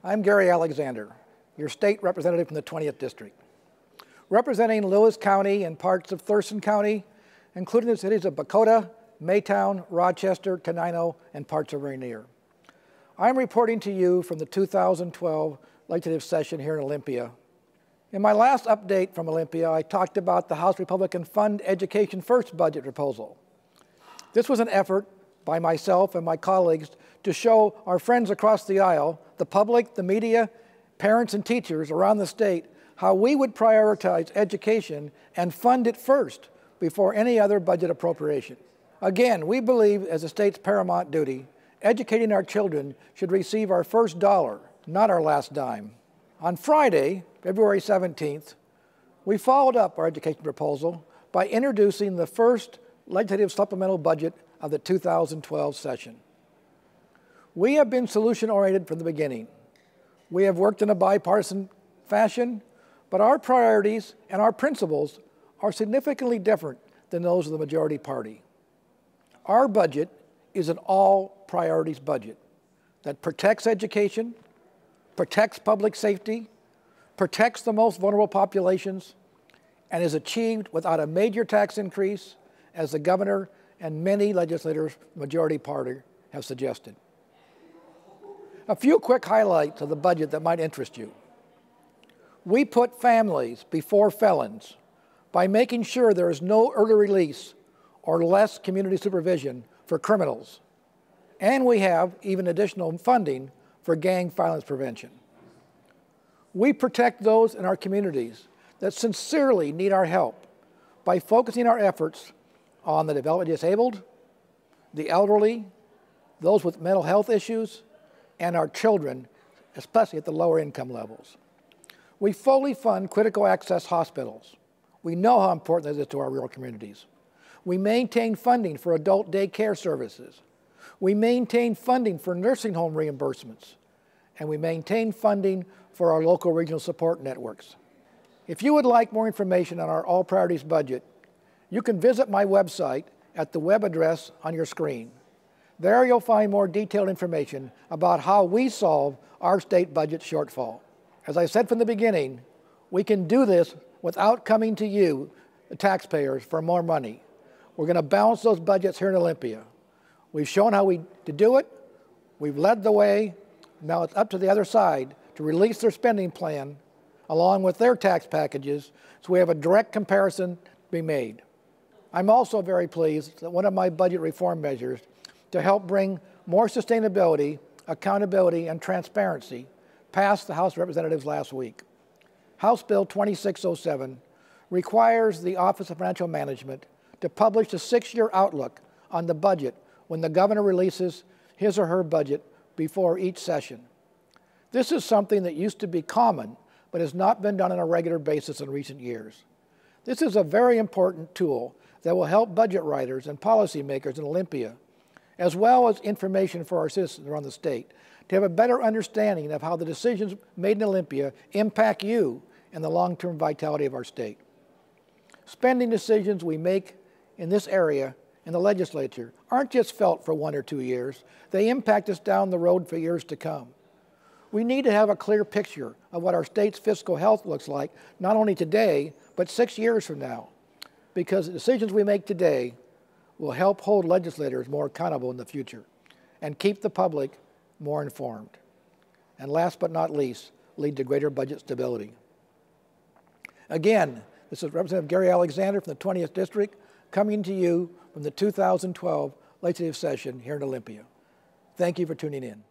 I'm Gary Alexander, your state representative from the 20th District. Representing Lewis County and parts of Thurston County, including the cities of Bacota, Maytown, Rochester, Tenino, and parts of Rainier. I'm reporting to you from the 2012 legislative session here in Olympia. In my last update from Olympia, I talked about the House Republican Fund Education First budget proposal. This was an effort by myself and my colleagues to show our friends across the aisle, the public, the media, parents and teachers around the state, how we would prioritize education and fund it first before any other budget appropriation. Again, we believe as the state's paramount duty, educating our children should receive our first dollar, not our last dime. On Friday, February 17th, we followed up our education proposal by introducing the first legislative supplemental budget of the 2012 session. We have been solution-oriented from the beginning. We have worked in a bipartisan fashion, but our priorities and our principles are significantly different than those of the majority party. Our budget is an all-priorities budget that protects education, protects public safety, protects the most vulnerable populations, and is achieved without a major tax increase, as the governor and many legislators, majority party, have suggested. A few quick highlights of the budget that might interest you. We put families before felons by making sure there is no early release or less community supervision for criminals. And we have even additional funding for gang violence prevention. We protect those in our communities that sincerely need our help by focusing our efforts on the developmentally disabled, the elderly, those with mental health issues, and our children, especially at the lower income levels. We fully fund critical access hospitals. We know how important that is to our rural communities. We maintain funding for adult daycare services. We maintain funding for nursing home reimbursements. And we maintain funding for our local regional support networks. If you would like more information on our all priorities budget, you can visit my website at the web address on your screen. There you'll find more detailed information about how we solve our state budget shortfall. As I said from the beginning, we can do this without coming to you, the taxpayers, for more money. We're going to balance those budgets here in Olympia. We've shown how to do it. We've led the way. Now it's up to the other side to release their spending plan along with their tax packages so we have a direct comparison to be made. I'm also very pleased that one of my budget reform measures to help bring more sustainability, accountability, and transparency passed the House of Representatives last week. House Bill 2607 requires the Office of Financial Management to publish a 6-year outlook on the budget when the governor releases his or her budget before each session. This is something that used to be common, but has not been done on a regular basis in recent years. This is a very important tool that will help budget writers and policymakers in Olympia, as well as information for our citizens around the state, to have a better understanding of how the decisions made in Olympia impact you and the long-term vitality of our state. Spending decisions we make in this area in the legislature aren't just felt for 1 or 2 years. They impact us down the road for years to come. We need to have a clear picture of what our state's fiscal health looks like, not only today, but 6 years from now, because the decisions we make today will help hold legislators more accountable in the future and keep the public more informed. And last but not least, lead to greater budget stability. Again, this is Representative Gary Alexander from the 20th District coming to you from the 2012 legislative session here in Olympia. Thank you for tuning in.